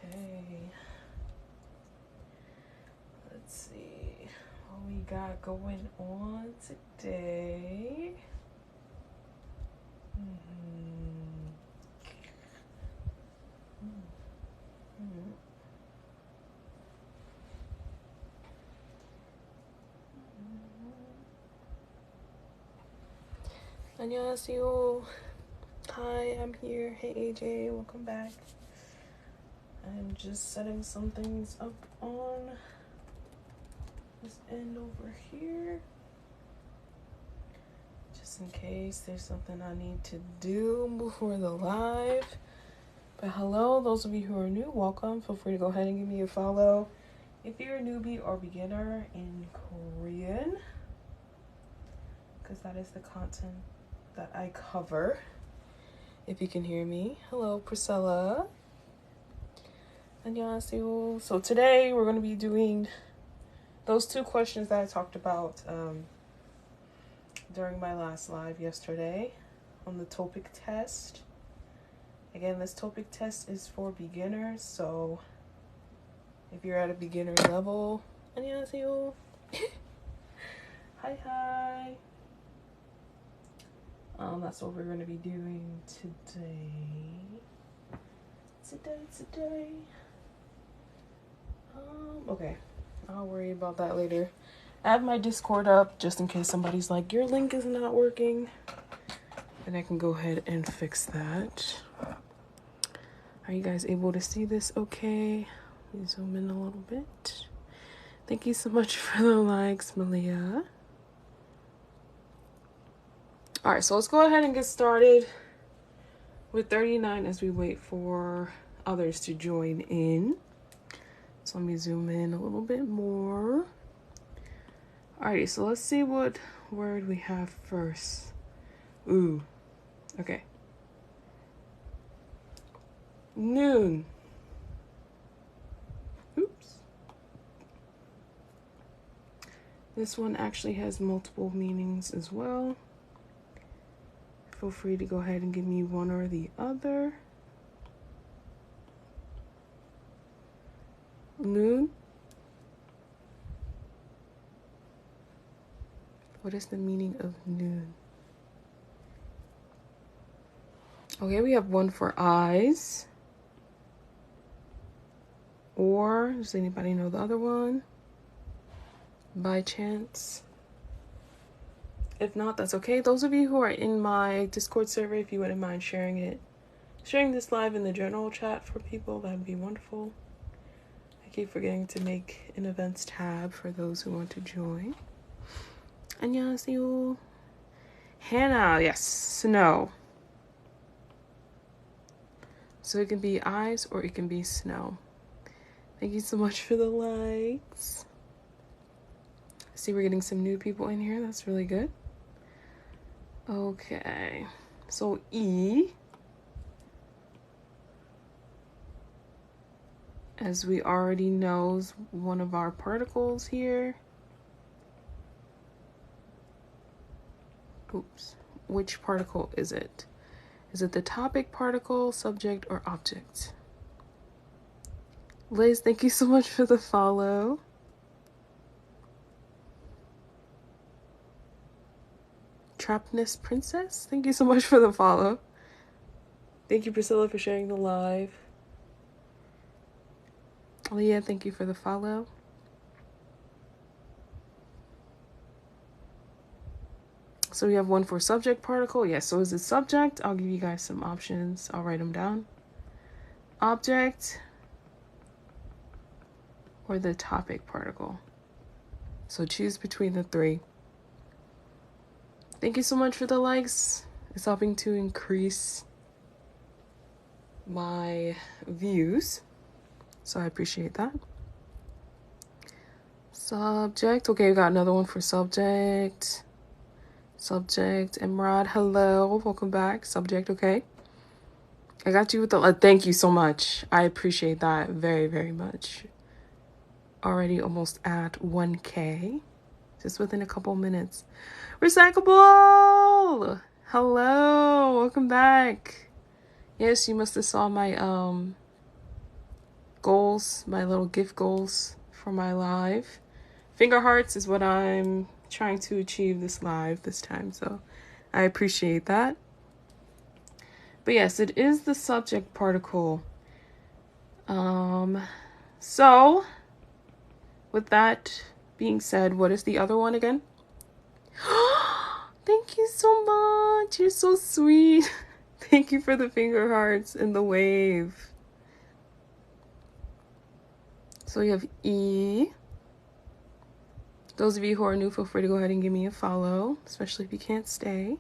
Okay. Let's see what we got going on today. 안녕하세요. Hi, I'm here. Hey AJ, welcome back. I'm just setting some things up on this end over here, just in case there's something I need to do before the live. But hello, those of you who are new, welcome. Feel free to go ahead and give me a follow if you're a newbie or beginner in Korean, because that is the content that I cover. If you can hear me. Hello, Priscilla. 안녕하세요. So today we're going to be doing those two questions that I talked about during my last live yesterday on the topic test. Again, this topic test is for beginners, so if you're at a beginner level, 안녕하세요. Hi. That's what we're going to be doing today. Okay, I'll worry about that later. I have my Discord up just in case somebody's like, your link is not working, and I can go ahead and fix that. Are you guys able to see this okay? Let me zoom in a little bit. Thank you so much for the likes, Malia. All right, so let's go ahead and get started with 39 as we wait for others to join in. So let me zoom in a little bit more. Alrighty, so let's see what word we have first. Ooh, okay. Noon. Oops. This one actually has multiple meanings as well. Feel free to go ahead and give me one or the other. Noon. What is the meaning of noon? Okay, we have one for eyes. Or does anybody know the other one? By chance? If not, that's okay. Those of you who are in my Discord server, if you wouldn't mind sharing this live in the general chat for people, that'd be wonderful. I keep forgetting to make an events tab for those who want to join. 안녕하세요. Hannah, yes, snow. So it can be eyes or it can be snow. Thank you so much for the likes. I see we're getting some new people in here. That's really good. Okay, so E, as we already know, is one of our particles here. Oops, which particle is it? Is it the topic particle, subject, or object? Liz, thank you so much for the follow. Trapness Princess, thank you so much for the follow. Thank you, Priscilla, for sharing the live. Leah, thank you for the follow. So we have one for subject particle. Yes, so is it subject? I'll give you guys some options. I'll write them down. Object or the topic particle. So choose between the three. Thank you so much for the likes. It's helping to increase my views, so I appreciate that. Subject. Okay, we got another one for subject. Subject. Emrod, hello. Welcome back. Subject, okay. I got you with the... thank you so much. I appreciate that very, very much. Already almost at 1K. Just within a couple minutes. Recyclable! Hello. Welcome back. Yes, you must have saw my goals, my little gift goals for my live. Finger hearts is what I'm trying to achieve this live this time, so I appreciate that. But yes, it is the subject particle. So with that being said, what is the other one again? Thank you so much. You're so sweet. Thank you for the finger hearts and the wave. So we have E. Those of you who are new, feel free to go ahead and give me a follow, especially if you can't stay.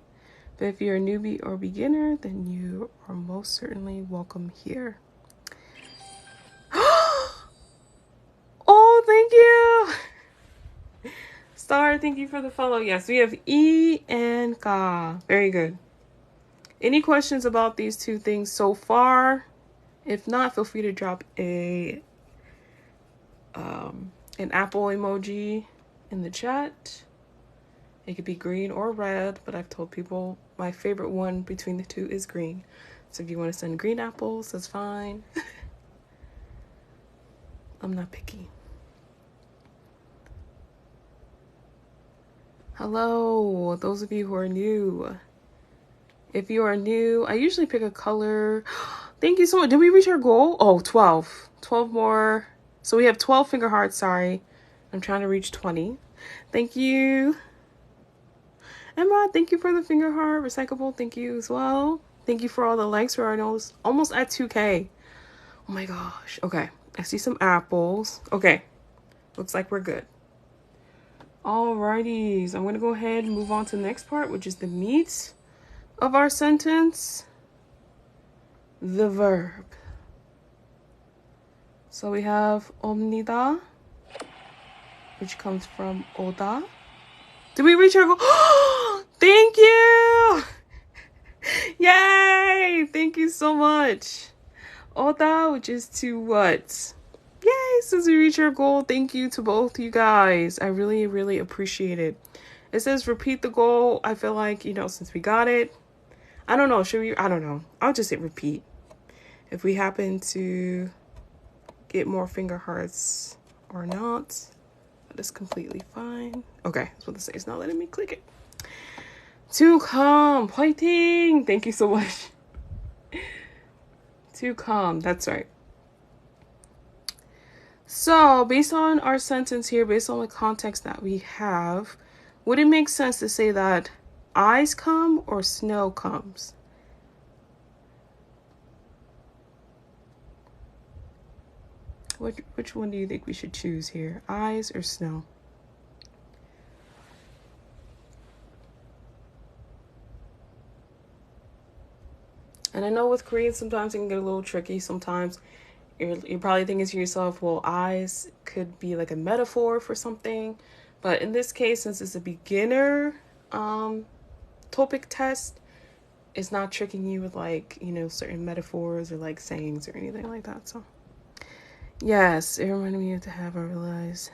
But if you're a newbie or beginner, then you are most certainly welcome here. Oh, thank you. Star, thank you for the follow. Yes, we have E and Ka. Very good. Any questions about these two things so far? If not, feel free to drop an apple emoji in the chat. It could be green or red, but I've told people my favorite one between the two is green. So if you want to send green apples, that's fine. I'm not picky. Hello, those of you who are new. If you are new, I usually pick a color. Thank you so much. Did we reach our goal? Oh, 12. 12 more. So we have 12 finger hearts, sorry. I'm trying to reach 20. Thank you. Emma, thank you for the finger heart. Recyclable, thank you as well. Thank you for all the likes. We're almost at 2K. Oh my gosh. Okay, I see some apples. Okay, looks like we're good. Alrighties, I'm going to go ahead and move on to the next part, which is the meat of our sentence. The verb. So we have 옵니다, which comes from 오다. Did we reach our goal? Thank you! Yay! Thank you so much. 오다, which is to what? Yay! Since we reached our goal, thank you to both you guys. I really, really appreciate it. It says repeat the goal. I feel like, since we got it, I don't know. I don't know. I'll just hit repeat. If we happen to get more finger hearts or not, that is completely fine. Okay, that's what it says. It's not letting me click it. To come. Fighting. Thank you so much. To come. That's right. So, based on our sentence here, based on the context that we have, would it make sense to say that eyes come or snow comes? Which one do you think we should choose here? Eyes or snow? And I know with Korean, sometimes it can get a little tricky. Sometimes you're probably thinking to yourself, well, eyes could be like a metaphor for something. But in this case, since it's a beginner topic test, it's not tricking you with certain metaphors or like sayings or anything like that. So yes, it reminded me to have I realized.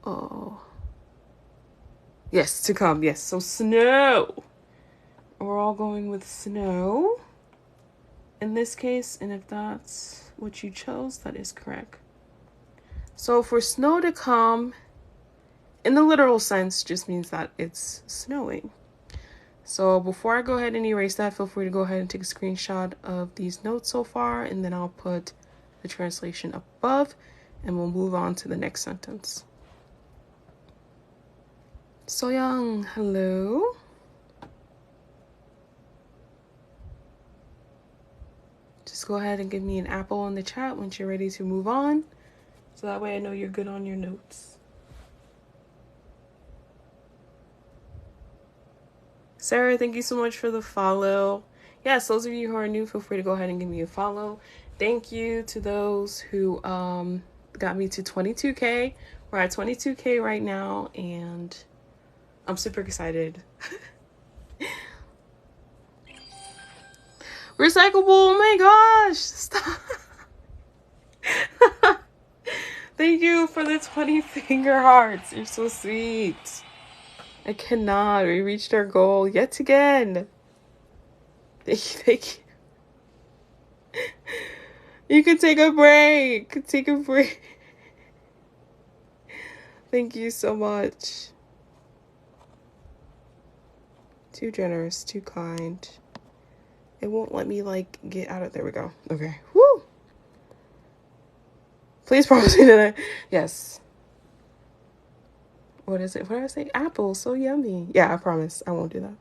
Oh. Yes, to come. Yes. So snow. We're all going with snow in this case. And if that's what you chose, that is correct. So for snow to come, in the literal sense, just means that it's snowing. So before I go ahead and erase that, feel free to go ahead and take a screenshot of these notes so far, and then I'll put the translation above, and we'll move on to the next sentence. Soyoung, hello. Just go ahead and give me an apple in the chat once you're ready to move on, so that way I know you're good on your notes. Sarah, thank you so much for the follow. Yes, those of you who are new, feel free to go ahead and give me a follow. Thank you to those who got me to 22K. We're at 22K right now, and I'm super excited. Recyclable, oh my gosh, stop. Thank you for the 20 finger hearts. You're so sweet. I cannot. We reached our goal yet again. Thank you. You can take a break. Take a break. Thank you so much. Too generous, too kind. It won't let me like get out of there. We go. Okay. Woo. Please promise me that yes. What is it? What did I say? Apple. So yummy. Yeah, I promise. I won't do that.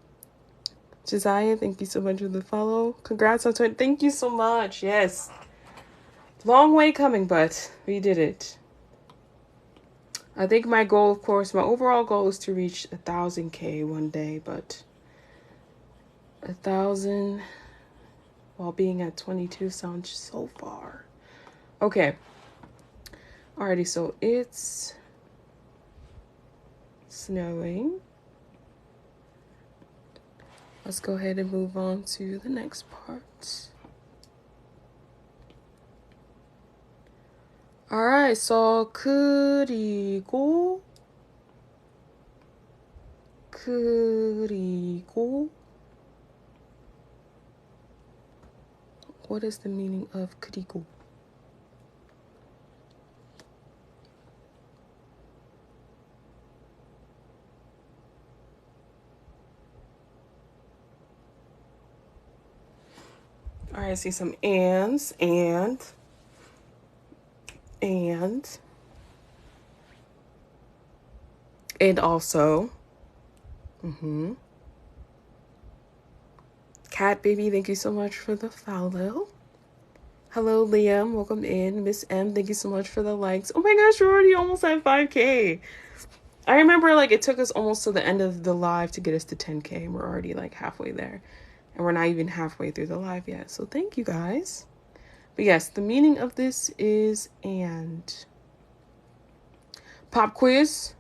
Josiah, thank you so much for the follow. Congrats on 20. Thank you so much. Yes. Long way coming, but we did it. I think my goal, of course, my overall goal is to reach 1,000K one day, but 1,000 while being at 22 sounds so far. Okay. Alrighty, so it's snowing. Let's go ahead and move on to the next part. Alright, so 그리고 what is the meaning of 그리고? All right, I see some ands, and also. Cat baby, thank you so much for the follow. Hello, Liam. Welcome in. Miss M, thank you so much for the likes. Oh my gosh, we're already almost at 5K. I remember like it took us almost to the end of the live to get us to 10K. And we're already like halfway there. And we're not even halfway through the live yet. So thank you guys. But yes, the meaning of this is and. Pop quiz.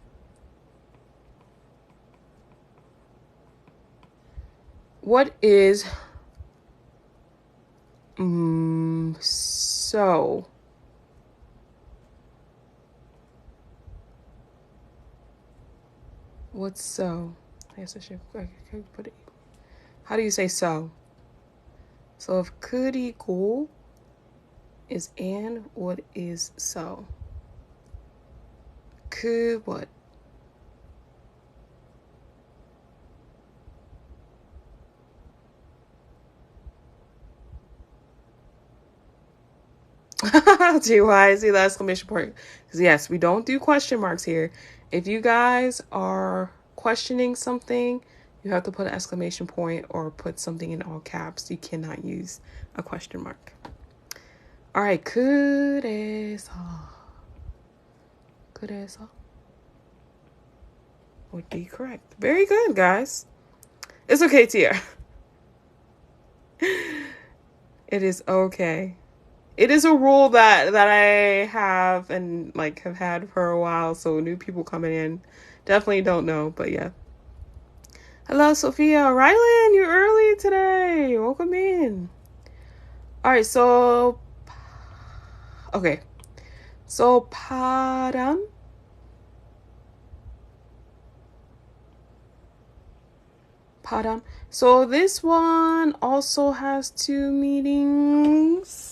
What is so? What's so? I guess I should put it. How do you say so? So if 그리고 is and, what is so? 그 what? Gee, why I see the exclamation point? Because yes, we don't do question marks here. If you guys are questioning something, you have to put an exclamation point or put something in all caps. You cannot use a question mark. All right, 그래서 would be correct. Very good, guys. It's okay, Tia. It is okay. It is a rule that I have and like have had for a while, so new people coming in definitely don't know, but yeah. Hello, Sophia. Rylan, you're early today. Welcome in. All right, so okay. So 파란. So this one also has two meanings.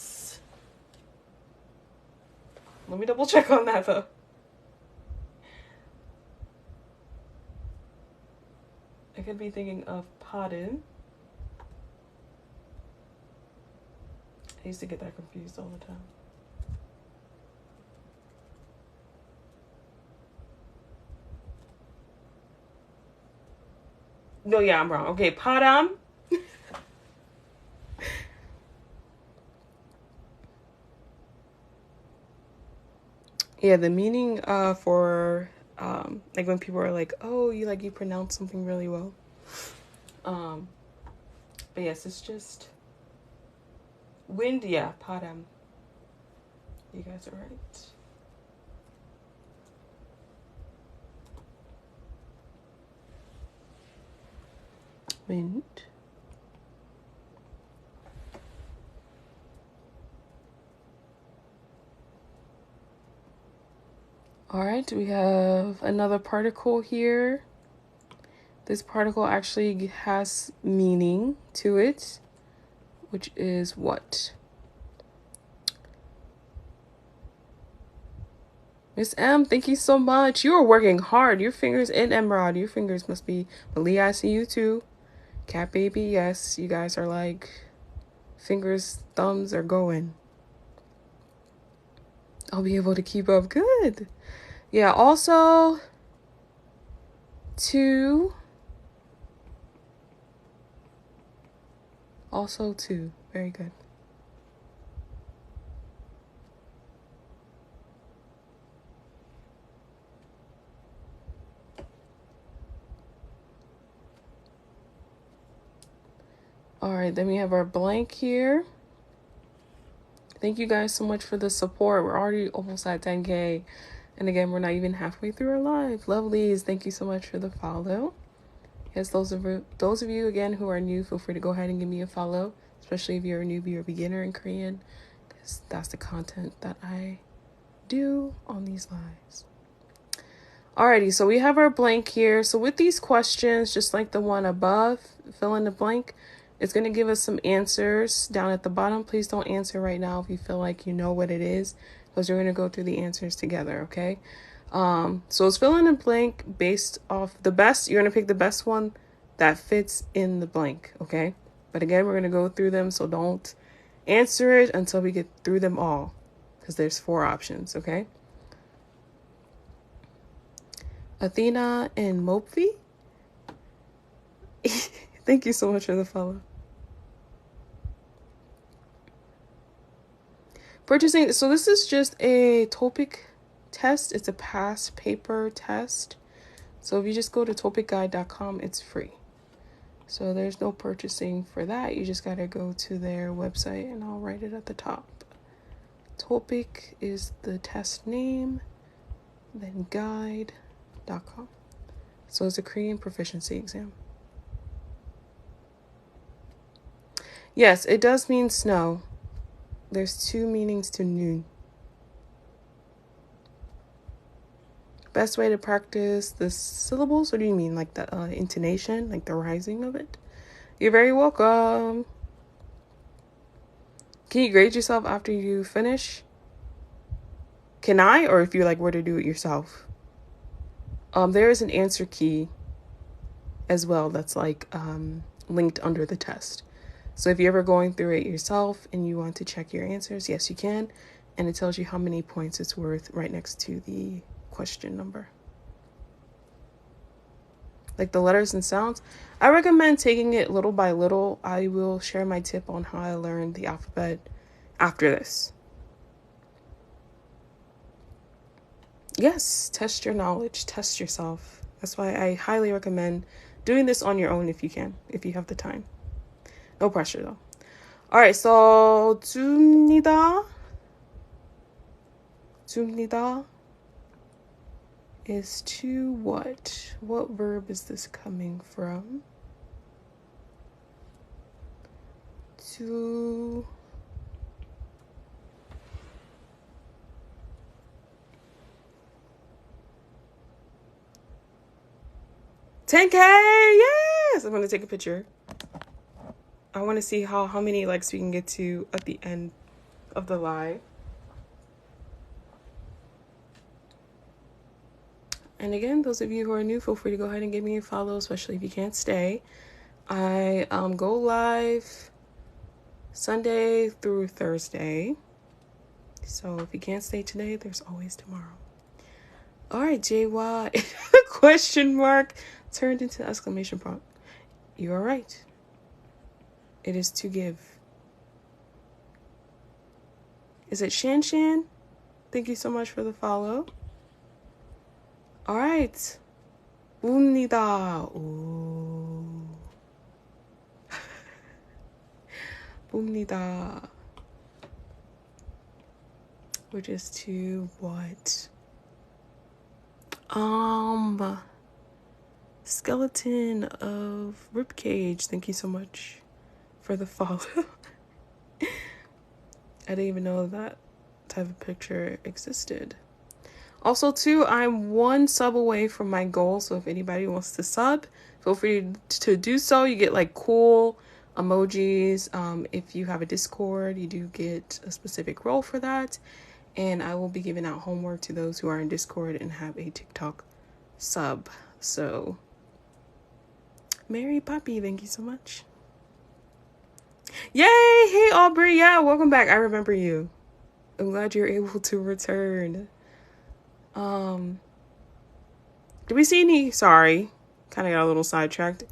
Let me double check on that though. I could be thinking of pardon. I used to get that confused all the time. No, yeah, I'm wrong. Okay, padam. Yeah, the meaning for like when people are like, oh, you pronounce something really well. But yes, it's just wind. Yeah, padam. You guys are right. Wind. All right, we have another particle here. This particle actually has meaning to it, which is what? Miss M, thank you so much. You are working hard. Your fingers, and Emerald, your fingers must be. Malia, I see you too. Cat Baby, yes, you guys are like, fingers, thumbs are going. I'll be able to keep up. Good. Yeah, also, 2. Also 2. Very good. All right, then we have our blank here. Thank you guys so much for the support. We're already almost at 10K. And again, we're not even halfway through our live. Lovelies, thank you so much for the follow. Yes, those of you again who are new, feel free to go ahead and give me a follow, especially if you're a newbie or beginner in Korean, because that's the content that I do on these lives. Alrighty, so we have our blank here. So with these questions, just like the one above, fill in the blank, it's going to give us some answers down at the bottom. Please don't answer right now if you feel like you know what it is, because we're going to go through the answers together, okay? So it's fill in the blank based off the best. You're going to pick the best one that fits in the blank, okay? But again, we're going to go through them, so don't answer it until we get through them all, because there's 4 options, okay? Athena and Mopfi. Thank you so much for the follow. Purchasing. So this is just a topic test. It's a past paper test. So if you just go to topicguide.com, it's free. So there's no purchasing for that. You just got to go to their website, and I'll write it at the top. Topic is the test name, then guide.com. So it's a Korean proficiency exam. Yes, it does mean snow. There's 2 meanings to noon. Best way to practice the syllables? What do you mean? Like the intonation? Like the rising of it? You're very welcome. Can you grade yourself after you finish? Can I? Or if you like were to do it yourself? There is an answer key as well that's like linked under the test. So if you're ever going through it yourself and you want to check your answers, yes, you can. And it tells you how many points it's worth right next to the question number. Like the letters and sounds, I recommend taking it little by little. I will share my tip on how I learned the alphabet after this. Yes, test your knowledge, test yourself. That's why I highly recommend doing this on your own if you can, if you have the time. No pressure though. All right, so 줍니다. 줍니다 is to what? What verb is this coming from? To $10K. Yes, I'm gonna take a picture. I want to see how many likes we can get to at the end of the live. And again, those of you who are new, feel free to go ahead and give me a follow, especially if you can't stay. I go live Sunday through Thursday. So if you can't stay today, there's always tomorrow. All right, JY, question mark turned into exclamation point. You are right. It is to give. Is it Shan Shan? Thank you so much for the follow. All right. 봅니다. 오. 봅니다. Which is to what? Skeleton of ribcage. Thank you so much for the follow. I didn't even know that type of picture existed. Also, too, I'm 1 sub away from my goal, so if anybody wants to sub, feel free to do so. You get like cool emojis. If you have a Discord, you do get a specific role for that. And I will be giving out homework to those who are in Discord and have a TikTok sub. So, Mary Poppy, thank you so much. Yay! Hey, Aubrey. Yeah, welcome back. I remember you. I'm glad you're able to return. Did we see any? Sorry. Kind of got a little sidetracked.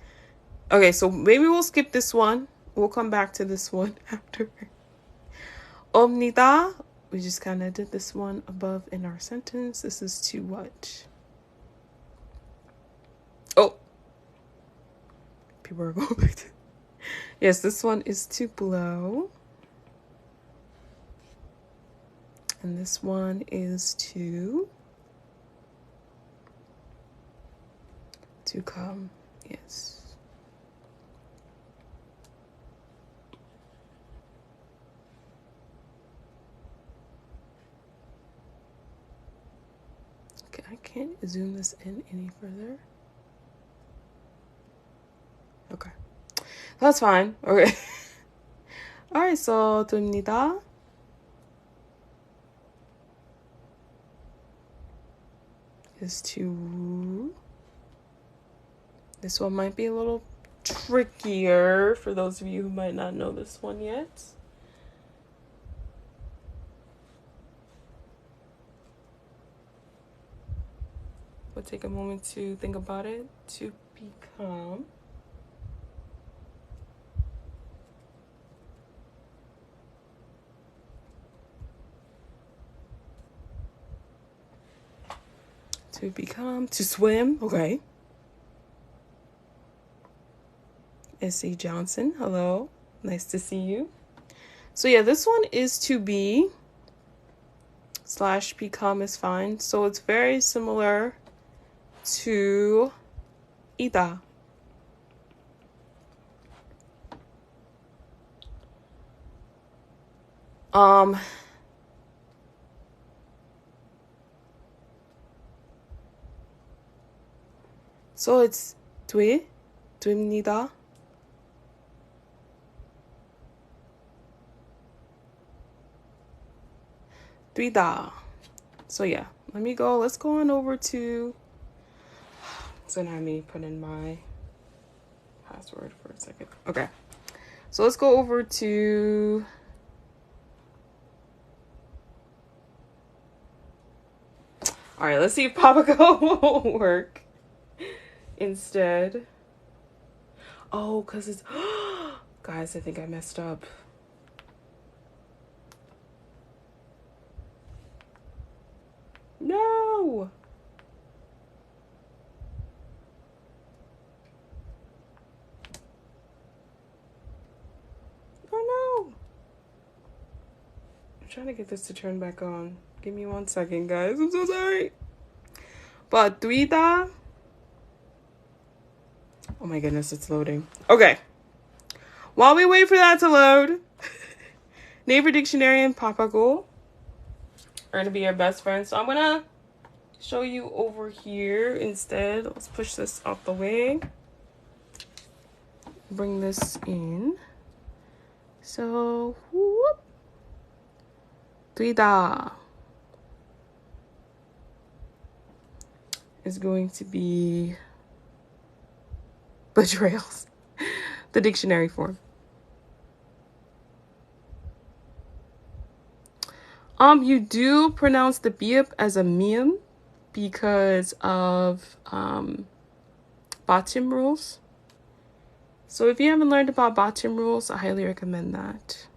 Okay, so maybe we'll skip this one. We'll come back to this one after. Omnida. We just kind of did this one above in our sentence. This is to what? Oh. People are going back to... Yes, this one is to blow. And this one is to come. Yes. Okay, I can't zoom this in any further. Okay. That's fine. Okay. Alright, so 됩니다. Is to... This one might be a little trickier for those of you who might not know this one yet. We'll take a moment to think about it. To become. To become. To swim. Okay. S.C. Johnson, hello. Nice to see you. So yeah, this one is to be / become is fine. So it's very similar to ida. So it's 됩니다. 되다. So yeah, let's go on over to, it's gonna have me put in my password for a second. Okay, so let's go over to, all right, let's see if Papago will work instead. Oh, because it's, guys, I think I messed up. No! Oh no! I'm trying to get this to turn back on. Give me 1 second, guys. I'm so sorry. But 되다. Oh my goodness, it's loading. Okay. While we wait for that to load, Naver Dictionary and Papago are going to be our best friends. So I'm going to show you over here instead. Let's push this out the way. Bring this in. So, whoop. 되다 is going to be betrayals. The dictionary form. You do pronounce the biip as a mium because of Batim rules. So if you haven't learned about Batim rules, I highly recommend that.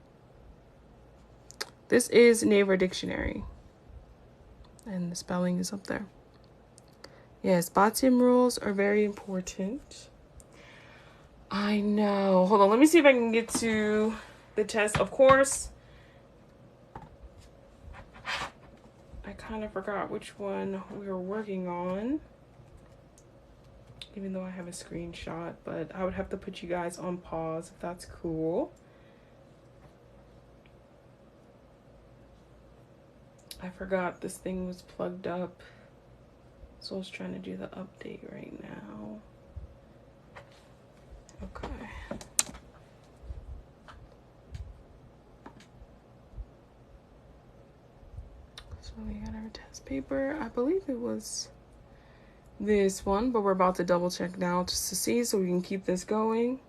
This is Naver Dictionary. And the spelling is up there. Yes, Batim rules are very important. I know. Hold on, let me see if I can get to the test. Of course, I kind of forgot which one we were working on, even though I have a screenshot, but I would have to put you guys on pause if that's cool. I forgot this thing was plugged up, so I was trying to do the update right now. Okay. So we got our test paper. I believe it was this one, but we're about to double check now just to see so we can keep this going.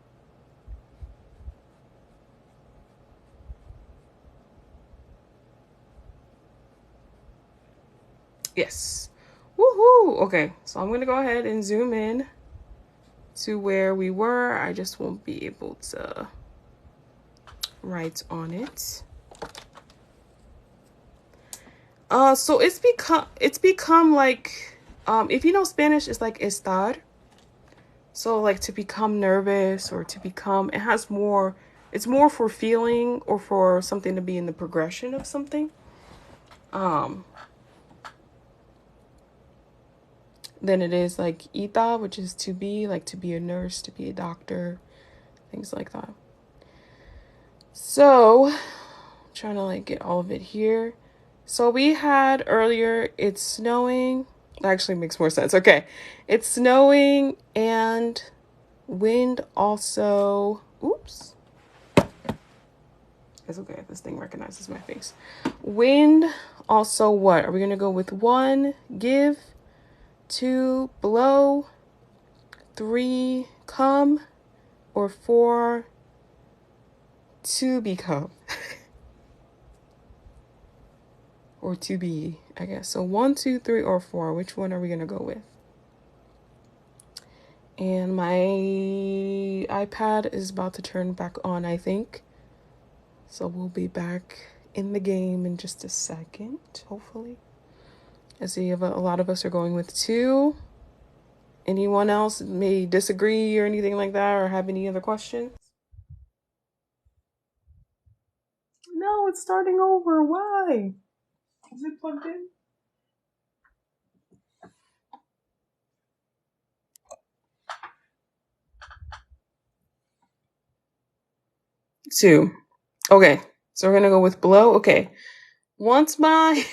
Yes. Woohoo! Okay, so I'm gonna go ahead and zoom in to where we were. I just won't be able to write on it. So it's become like, if you know Spanish, it's like estar. So like to become nervous or to become, it's more for feeling or for something to be in the progression of something. Than it is like ita, which is to be, like to be a nurse, to be a doctor, things like that. So I'm trying to like get all of it here. So we had earlier, it's snowing. That actually makes more sense. Okay. It's snowing and wind also. Oops. It's okay. This thing recognizes my face. Wind also what? Are we going to go with 1, give, 2, blow, 3, come, or 4, to become? Or to be, I guess. So 1, 2, 3, or 4. Which one are we going to go with? And my iPad is about to turn back on, I think. So we'll be back in the game in just a second, hopefully. I see a lot of us are going with 2. Anyone else may disagree or anything like that, or have any other questions? No, it's starting over. Why? Is it plugged in? Two. Okay, so we're gonna go with blow. Okay, once my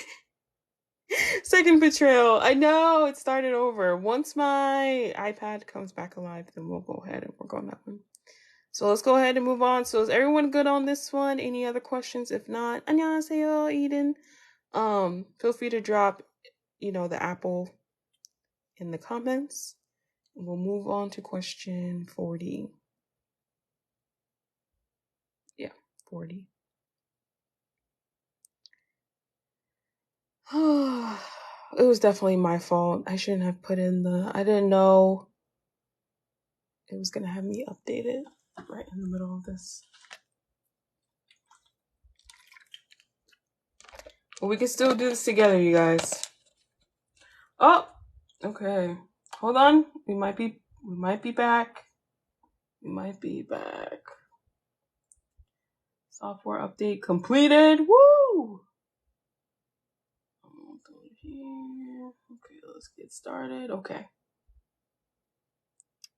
second betrayal, I know it started over. Once my iPad comes back alive, then we'll go ahead and work on that one. So let's go ahead and move on. So is everyone good on this one? Any other questions? If not, 안녕하세요, Eden. Feel free to drop, the apple in the comments. We'll move on to question 40. Yeah, 40. It was definitely my fault. I shouldn't have put in I didn't know it was going to have me updated right in the middle of this. But we can still do this together, you guys. Oh, okay. Hold on. We might be back. We might be back. Software update completed. Woo! Okay, let's get started. Okay.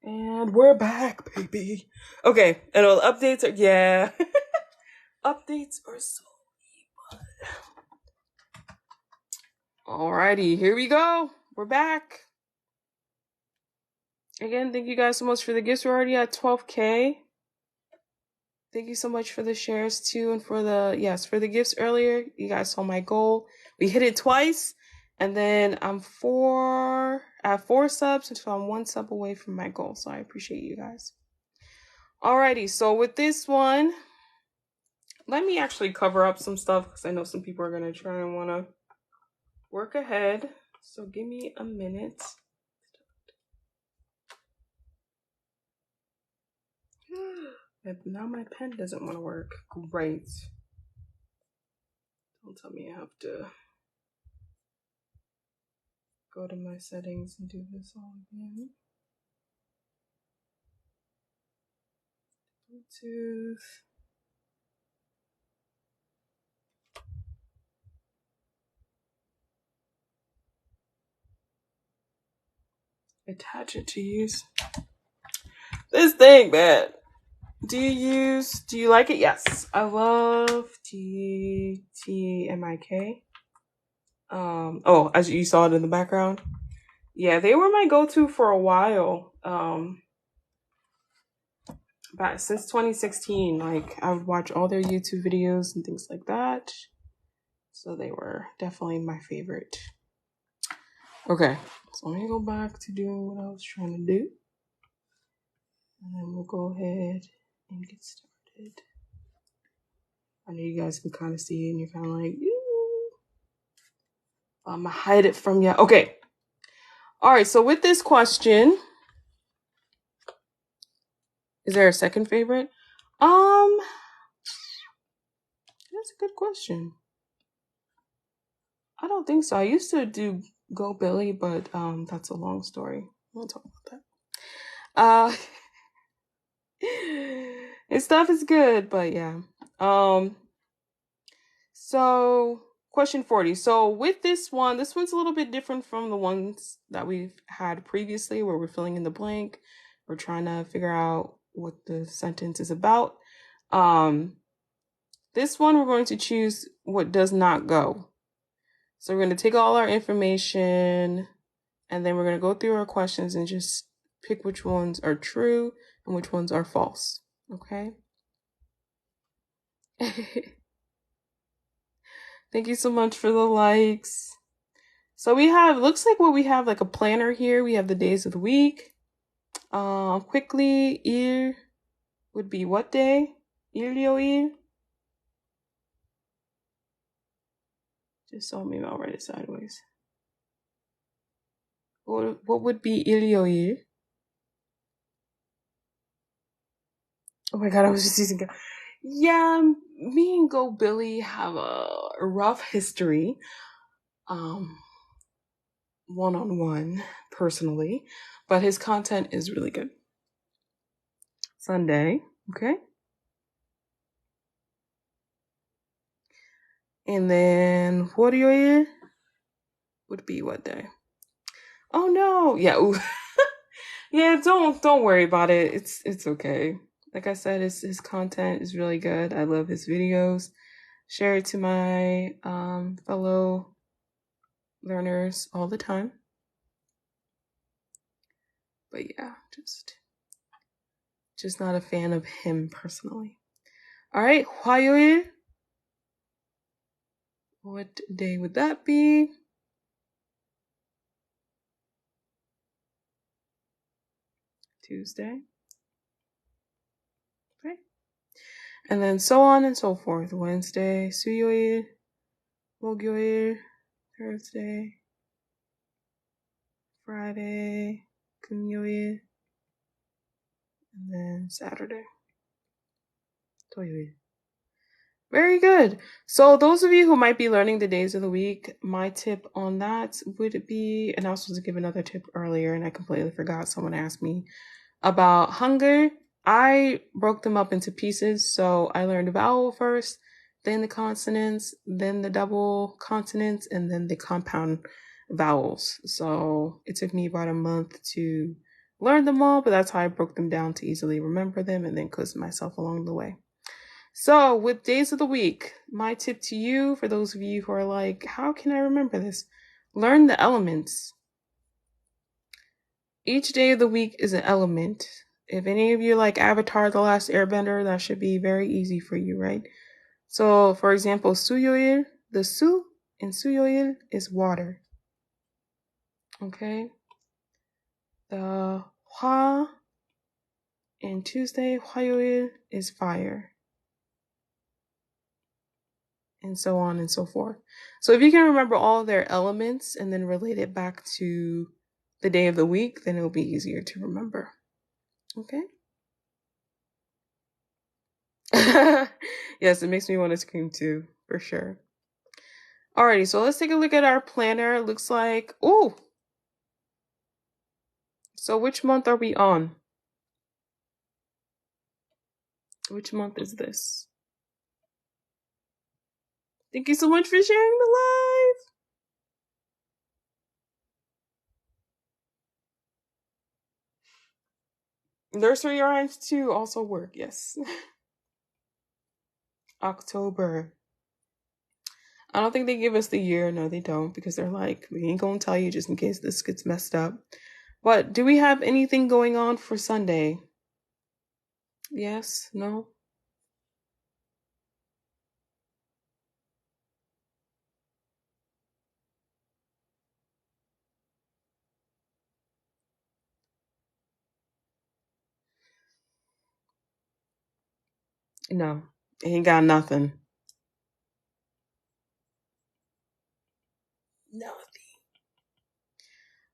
And we're back, baby. Okay, and all the updates are, yeah. Updates are so evil. Alrighty, here we go. We're back. Again, thank you guys so much for the gifts. We're already at 12K. Thank you so much for the shares too, and for the gifts earlier. You guys saw my goal. We hit it twice, and then I have 4 subs, and so I'm 1 sub away from my goal. So I appreciate you guys. Alrighty, so with this one, let me actually cover up some stuff because I know some people are gonna try and wanna work ahead. So give me a minute. Now my pen doesn't want to work. Great. Don't tell me I have to go to my settings and do this all again. Bluetooth. Attach it to use. This thing, man. Do you like it? Yes. I love TTMIK. As you saw it in the background. Yeah, they were my go-to for a while. Since 2016, like I would watch all their YouTube videos and things like that. So they were definitely my favorite. Okay, so let me go back to doing what I was trying to do. And then we'll go ahead and get started. I know you guys can kind of see it and you're kind of like, ew. I'm gonna hide it from you. Okay. All right, so with this question, is there a second favorite? That's a good question. I don't think so. I used to do Go Billy, but that's a long story. We'll talk about that. His stuff is good, but yeah. So question 40. So with this one's a little bit different from the ones that we've had previously where we're filling in the blank. We're trying to figure out what the sentence is about. This one we're going to choose what does not go. So we're going to take all our information and then we're going to go through our questions and just pick which ones are true and which ones are false. Okay? Thank you so much for the likes. So we have, looks like what we have like a planner here. We have the days of the week. Quickly, ir would be what day? Ir. Just so maybe I'll write it sideways. What would be ir? Oh my god, I was just using it. Yeah, me and Go Billy have a rough history. One-on-one, personally. But his content is really good. Sunday, okay? And then Warrior would be what day? Oh no. Yeah. Yeah, don't worry about it. It's okay. Like I said, his content is really good. I love his videos. Share it to my fellow learners all the time. But yeah, just not a fan of him personally. All right, 화요일. What day would that be? Tuesday. Okay. And then so on and so forth. Wednesday, 수요일, 목요일, Thursday, Friday, 금요일, and then Saturday, 토요일. Very good. So those of you who might be learning the days of the week, my tip on that would be, and I was supposed to give another tip earlier and I completely forgot. Someone asked me about hunger. I broke them up into pieces. So I learned vowel first, then the consonants, then the double consonants, and then the compound vowels. So it took me about a month to learn them all, but that's how I broke them down to easily remember them and then quiz myself along the way. So with days of the week, my tip to you, for those of you who are like, how can I remember this? Learn the elements. Each day of the week is an element. If any of you like Avatar, The Last Airbender, that should be very easy for you, right? So, for example, 수요일, the su in 수요일 is water. Okay? The 화 in Tuesday, 화요일, is fire. And so on and so forth. So if you can remember all their elements and then relate it back to the day of the week, then it'll be easier to remember. Okay? Yes, it makes me want to scream too, for sure. Alrighty, so let's take a look at our planner. It looks like, ooh! So which month are we on? Which month is this? Thank you so much for sharing the live! Nursery rhymes too also work, yes. October. I don't think they give us the year. No, they don't, because they're like, we ain't gonna tell you just in case this gets messed up. But do we have anything going on for Sunday? Yes? No? No, he ain't got nothing. Nothing.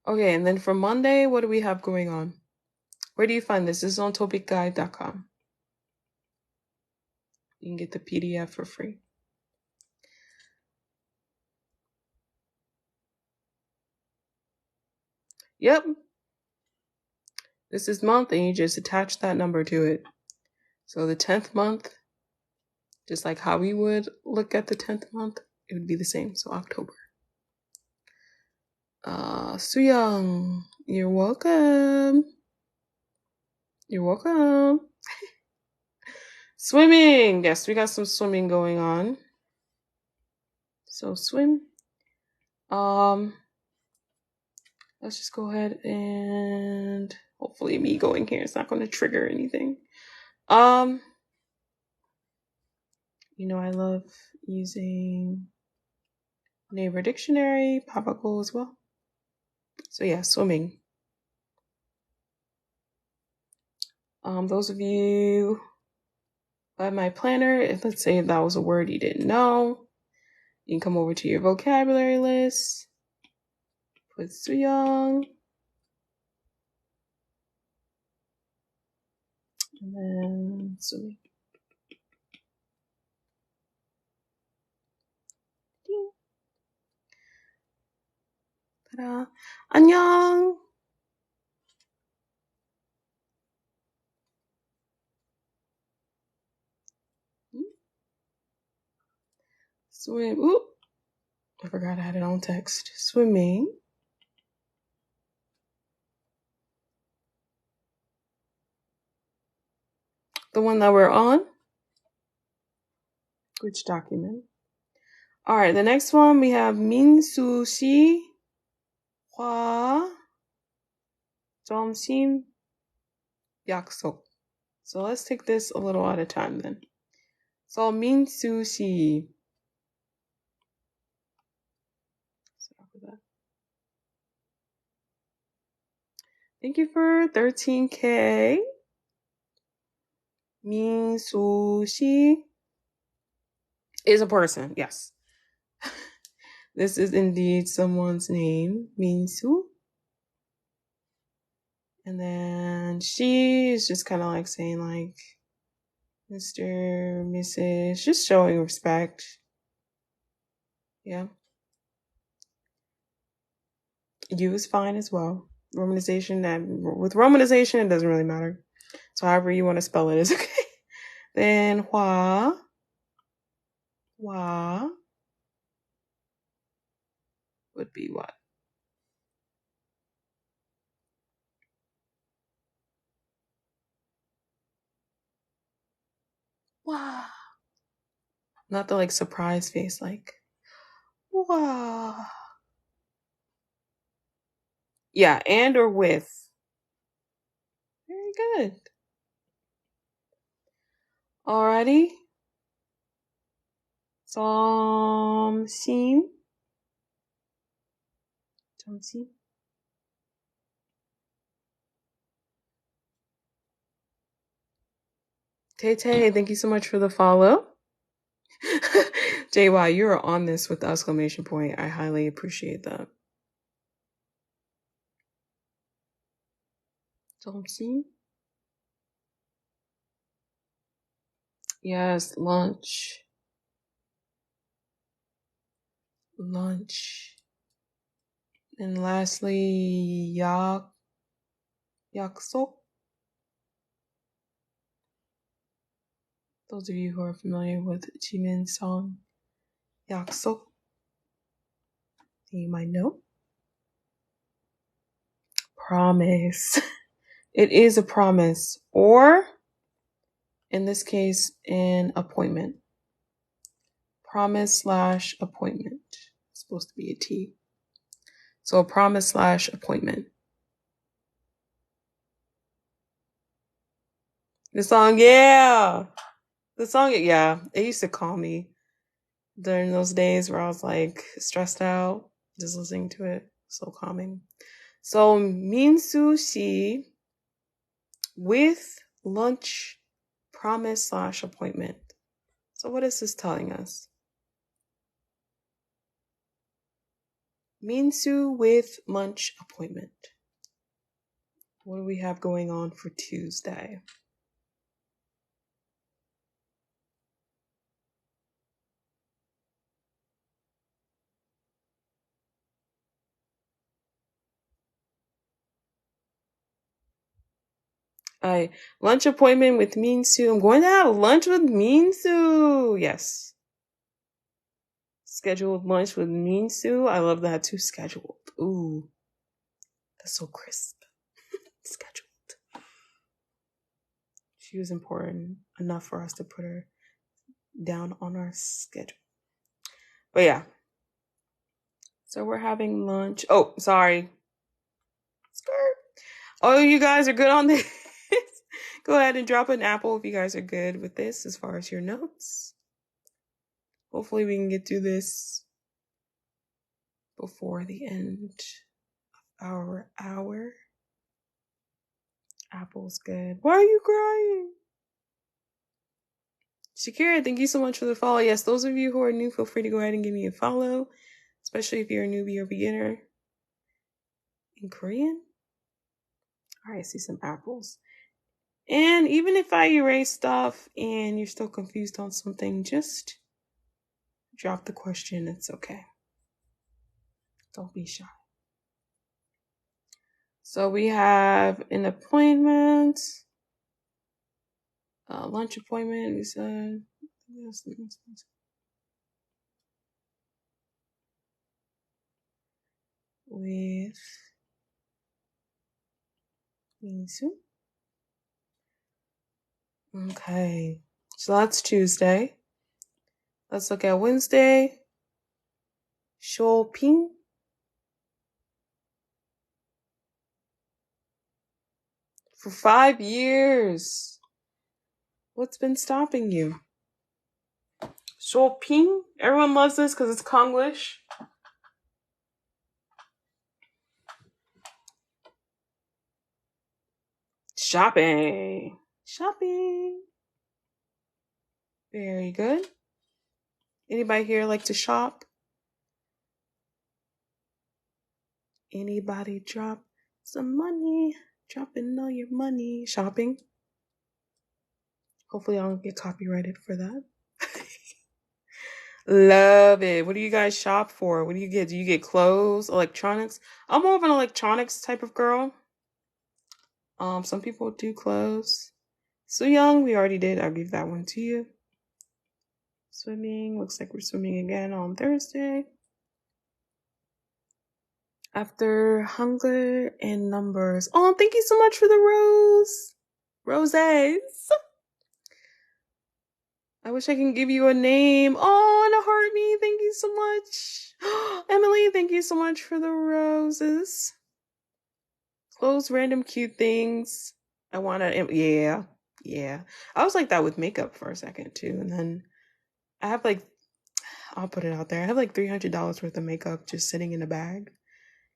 Okay, and then for Monday, what do we have going on? Where do you find this? This is on topicguide.com. You can get the PDF for free. Yep. This is month, and you just attach that number to it. So the 10th month, just like how we would look at the 10th month, it would be the same. So October. Suyang, you're welcome. You're welcome. Swimming. Yes, we got some swimming going on. So swim. Let's just go ahead and hopefully me going here is not going to trigger anything. I love using Naver Dictionary, Papago as well. So yeah, swimming. Those of you who have my planner, if let's say that was a word you didn't know, you can come over to your vocabulary list, put Suyong, and then swimming. Ta-da! 안녕! Swim. Oop! I forgot I had it on text. Swimming. The one that we're on. Which document? All right, the next one we have 민수 씨, 화, 점심, 약속. So let's take this a little at a time then. So 민수 씨. Thank you for 13K. 민수 씨 is a person, yes. This is indeed someone's name, 민수. And then she is just kind of like saying like, Mr., Mrs., just showing respect. Yeah. You is fine as well. Romanization, with romanization, it doesn't really matter. So however you want to spell it is okay. Then hua would be what? Wow. Not the like surprise face, like wow. Yeah, and or with. Very good. Alrighty. 점심. Tay, thank you so much for the follow. JY, you're on this with the exclamation point. I highly appreciate that. 점심. Yes, lunch. And lastly, 약속. Those of you who are familiar with Jimin's song, 약속, you might know. Promise. It is a promise, or in this case, an appointment. Promise/appointment. It's supposed to be a T. So a promise/appointment. The song, yeah. It used to calm me during those days where I was like stressed out, just listening to it. So calming. So 민수 씨 with lunch promise/appointment. So what is this telling us? Minsu with lunch appointment. What do we have going on for Tuesday? Lunch appointment with Minsu. I'm going to have lunch with Minsu. Yes. Scheduled lunch with Minsu. I love that too. Scheduled. Ooh. That's so crisp. Scheduled. She was important enough for us to put her down on our schedule. But yeah. So we're having lunch. Oh, sorry. Skirt. Oh, you guys are good on this. Go ahead and drop an apple if you guys are good with this as far as your notes. Hopefully we can get through this before the end of our hour. Apple's good. Why are you crying? Shakira, thank you so much for the follow. Yes, those of you who are new, feel free to go ahead and give me a follow, especially if you're a newbie or beginner. In Korean? All right, I see some apples. And even if I erase stuff and you're still confused on something, just drop the question. It's okay. Don't be shy. So we have an appointment, lunch appointment. We said with Minsu. Okay, so that's Tuesday. Let's look at Wednesday. Shopping. For 5 years. What's been stopping you? Shopping. Everyone loves this because it's Konglish. Shopping. Shopping. Very good. Anybody here like to shop? Anybody drop some money? Dropping all your money. Shopping. Hopefully I don't get copyrighted for that. Love it. What do you guys shop for? What do you get? Do you get clothes, electronics? I'm more of an electronics type of girl. Some people do clothes. So young, we already did. I'll give that one to you. Swimming. Looks like we're swimming again on Thursday. After hunger and numbers. Oh, thank you so much for the roses. I wish I can give you a name. Oh, and a heartbeat. Thank you so much. Emily, thank you so much for the roses. Clothes, random cute things. I want to, yeah. I was like that with makeup for a second too. And then I have I'll put it out there. I have $300 worth of makeup just sitting in a bag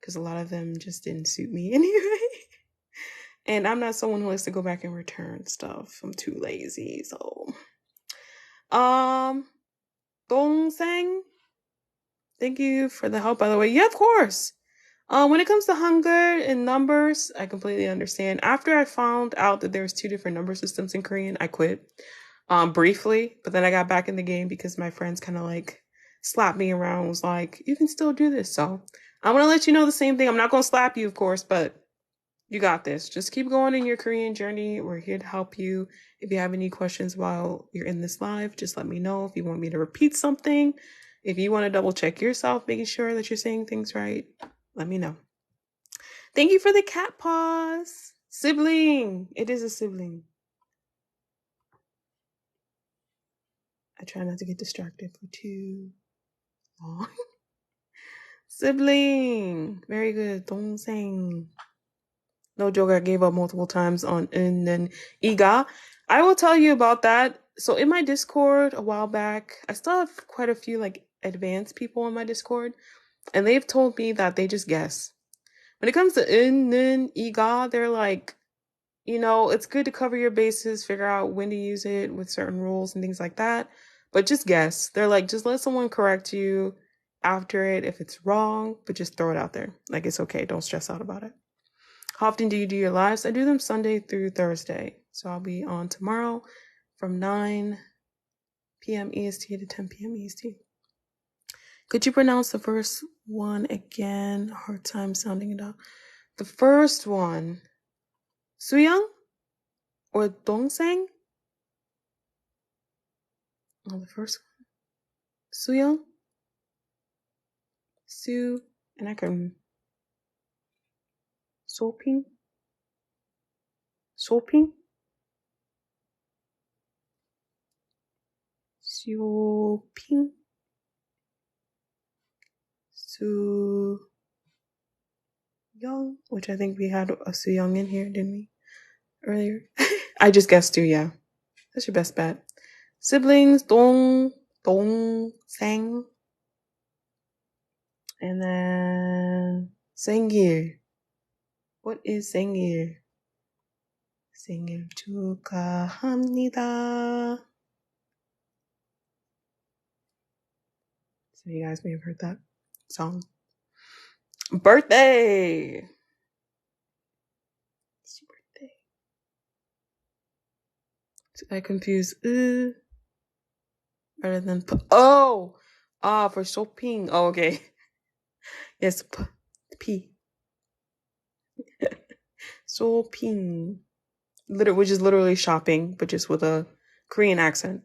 because a lot of them just didn't suit me anyway. And I'm not someone who likes to go back and return stuff. I'm too lazy. So, Dongseng, thank you for the help, by the way. Yeah, of course. When it comes to hunger and numbers, I completely understand. After I found out that there was 2 different number systems in Korean, I quit. Briefly, but then I got back in the game because my friends kind of slapped me around and was like, you can still do this. So I'm going to let you know the same thing. I'm not going to slap you, of course, but you got this. Just keep going in your Korean journey. We're here to help you. If you have any questions while you're in this live, just let me know. If you want me to repeat something, if you want to double check yourself, making sure that you're saying things right, let me know. Thank you for the cat paws. Sibling. It is a sibling. I try not to get distracted for too long. Sibling. Very good. 동생. No joke, I gave up multiple times on and then Iga. I will tell you about that. So in my Discord a while back, I still have quite a few advanced people in my Discord, and they've told me that they just guess. When it comes to Iga, they're like, it's good to cover your bases, figure out when to use it with certain rules and things like that. But just guess. They're like, just let someone correct you after it if it's wrong, but just throw it out there. Like, it's okay. Don't stress out about it. How often do you do your lives? I do them Sunday through Thursday. So I'll be on tomorrow from 9 p.m. EST to 10 p.m. EST. Could you pronounce the first one again? Hard time sounding it out. The first one, Suyang or Dongseng? Oh, the first one, Suyang, Su, and I can Soping, Soping, Sioping, Su Young, which I think we had a Su Young in here, didn't we? Earlier. I just guessed too, yeah. That's your best bet. Siblings, Dong, Sang. And then 생일. What is 생일? 생일 축하합니다. So you guys may have heard that song. Birthday. It's your birthday. So I confuse rather than for shopping. Oh, okay. Yes, p. Shopping. Which is literally shopping, but just with a Korean accent.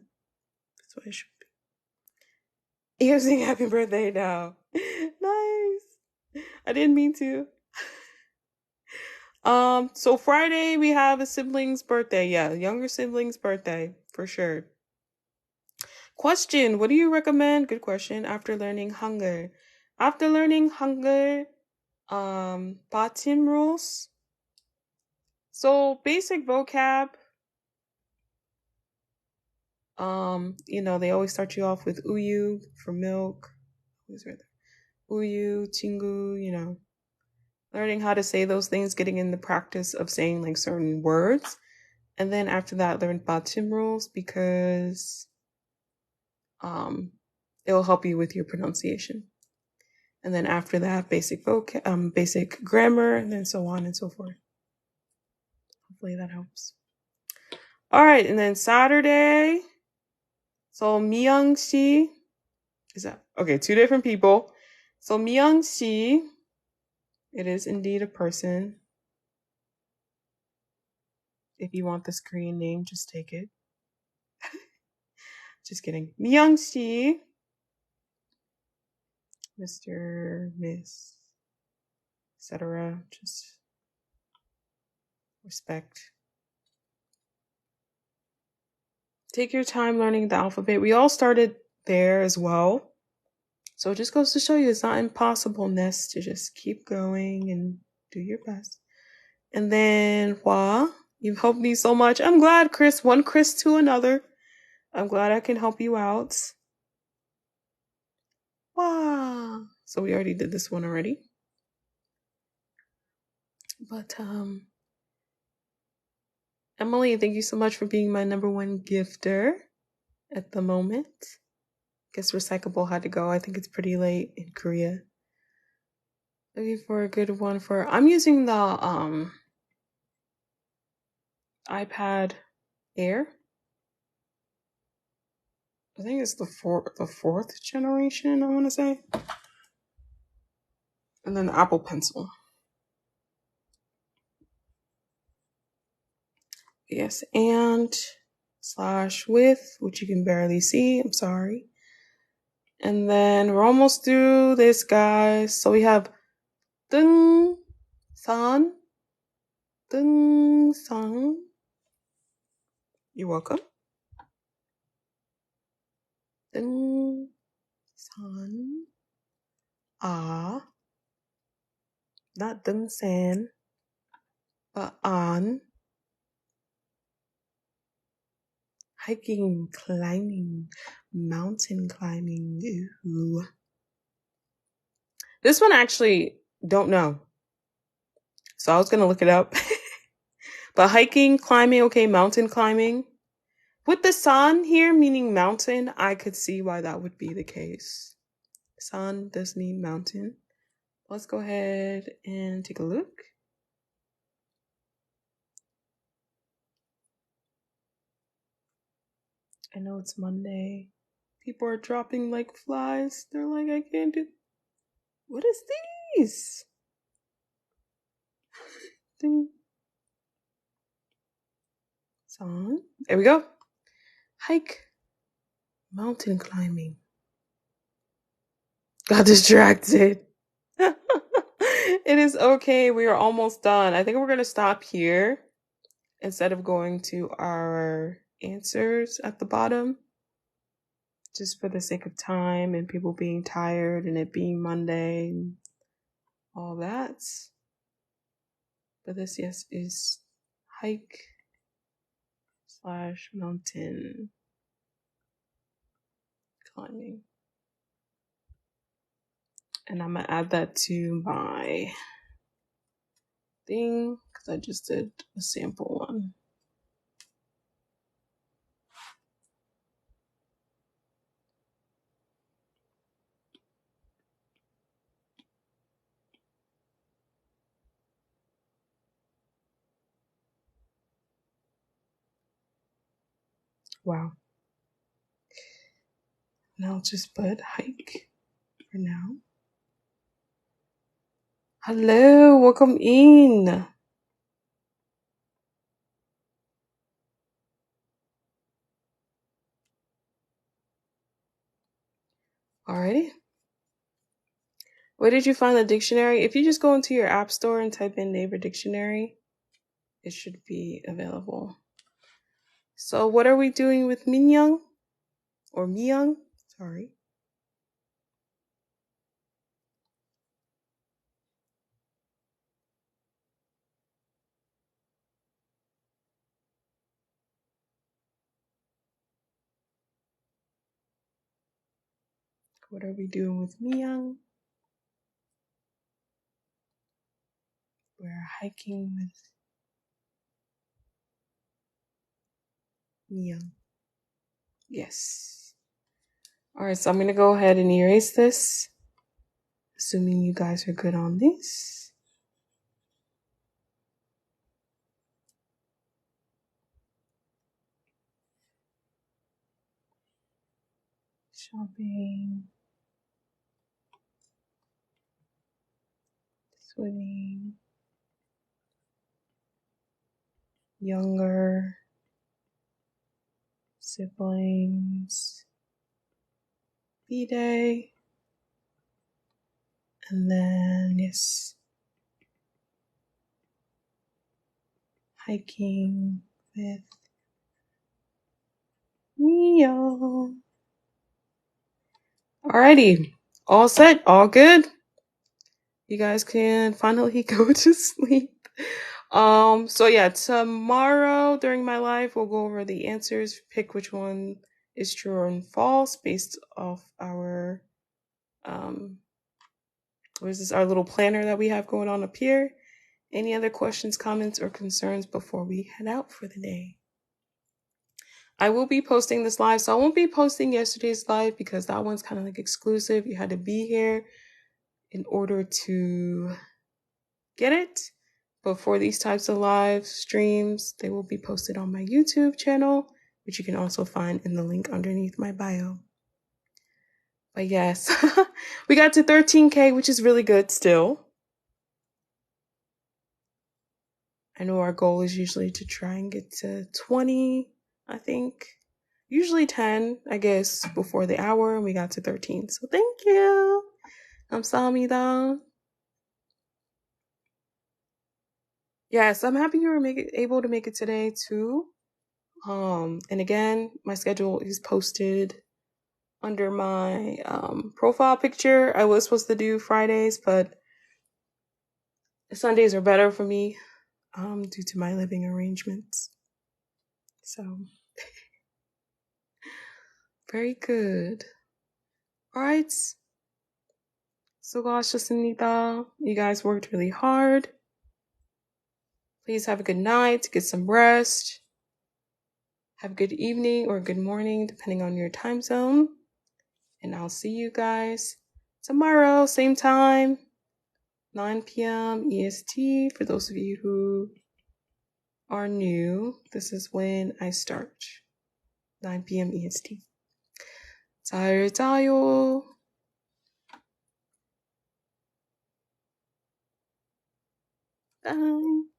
That's what it should be. You're saying happy birthday now. Nice. I didn't mean to. So Friday we have a sibling's birthday. Yeah, younger sibling's birthday for sure. Question: what do you recommend? Good question. After learning Hangul, Batim rules. So basic vocab. They always start you off with uyu for milk. Who's right there? Uyu, chingu. Learning how to say those things, getting in the practice of saying like certain words. And then after that, learn Batim rules because it'll help you with your pronunciation. And then after that, basic grammar, and then so on and so forth. Hopefully that helps. All right, and then Saturday. So Myung-si, is that okay? Two different people. So Myung-si, it is indeed a person. If you want this Korean name, just take it. Just kidding. Myung-si, Mr., Miss, etc. Just respect. Take your time learning the alphabet. We all started there as well. So it just goes to show you it's not impossibleness to just keep going and do your best. And then Hua, you've helped me so much. I'm glad, Chris. One Chris to another. I'm glad I can help you out. Wow. So we already did this one already. But Emily, thank you so much for being my number one gifter at the moment. Guess recyclable had to go. I think it's pretty late in Korea. Looking for a good one for I'm using the iPad Air. I think it's the fourth generation, I want to say. And then the Apple Pencil. Yes, and /with, which you can barely see. I'm sorry. And then we're almost through this, guys. So we have Deng San. You're welcome. Deng San. Not Deng San, but An. Hiking, climbing, mountain climbing. Ooh. This one I actually don't know. So I was going to look it up. But hiking, climbing, okay, mountain climbing. With the sun here meaning mountain, I could see why that would be the case. Sun does mean mountain. Let's go ahead and take a look. I know it's Monday. People are dropping like flies. They're like, I can't do. What is these? Ding. Sun. There we go. Hike. Mountain climbing. Got distracted. It is okay. We are almost done. I think we're going to stop here instead of going to our answers at the bottom. Just for the sake of time and people being tired and it being Monday and all that. But this, yes, is hike / mountain climbing. And I'm going to add that to my thing because I just did a sample one. Wow. Now I'll just put hike for now. Hello, welcome in. Alrighty. Where did you find the dictionary? If you just go into your app store and type in Naver Dictionary, it should be available. So what are we doing with Minyoung? Or Myung? Sorry. What are we doing with Myung? We're hiking with Myung. Yes. Alright, so I'm going to go ahead and erase this. Assuming you guys are good on this. Shopping. Swimming. Younger. Siblings. B-Day. And then, yes. Hiking with Mio. Alrighty. All set. All good. You guys can finally go to sleep. So yeah, tomorrow during my live, we'll go over the answers, pick which one is true and false based off our what is this, our little planner that we have going on up here. Any other questions, comments, or concerns before we head out for the day? I will be posting this live, so I won't be posting yesterday's live because that one's kind of like exclusive. You had to be here in order to get it. But for these types of live streams, they will be posted on my YouTube channel, which you can also find in the link underneath my bio. But yes, we got to 13K, which is really good still. I know our goal is usually to try and get to 20, I think. Usually 10, I guess, before the hour, and we got to 13. So thank you. 감사합니다. Yes, I'm happy you were able to make it today too. And again, my schedule is posted under my profile picture. I was supposed to do Fridays, but Sundays are better for me due to my living arrangements. So, very good. All right. 수고하셨습니다. You guys worked really hard. Please have a good night, get some rest. Have a good evening or good morning, depending on your time zone. And I'll see you guys tomorrow, same time, 9 p.m. EST. For those of you who are new, this is when I start. 9 p.m. EST. tayo. Bye.